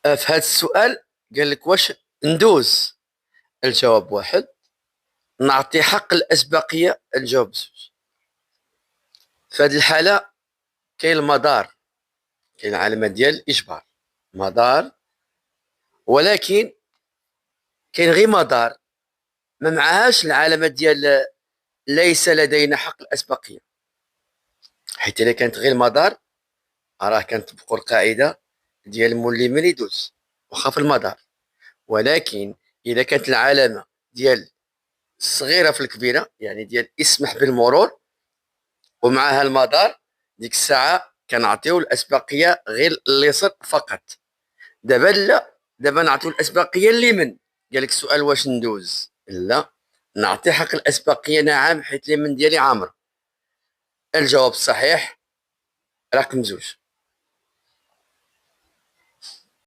في هذا السؤال قال لك واش ندوز. الجواب واحد. نعطي حق الأسبقية. الجواب زوج. في هذه الحالة كاين المدار، كاين العلامة ديال الإجبار، مدار، ولكن كاين غير مدار ما معهاش العلامة ديال ليس لدينا حق الأسبقية، حيت إلا كانت غير مدار راه كنطبقوا القاعدة ديال مولي من يدوز واخا في المدار. ولكن إذا كانت العلامة ديال الصغيرة في الكبيرة، يعني ديال اسمح بالمرور ومعها المدار، ديك الساعة كنعطيو الأسبقية غير اليسر فقط. دابا لا، دابا نعطيو الأسبقية لمن؟ قالك السؤال واش ندوز؟ لا، نعطي حق الأسبقية نعم، حيت اليمين ديالي عامر. الجواب الصحيح رقم زوج.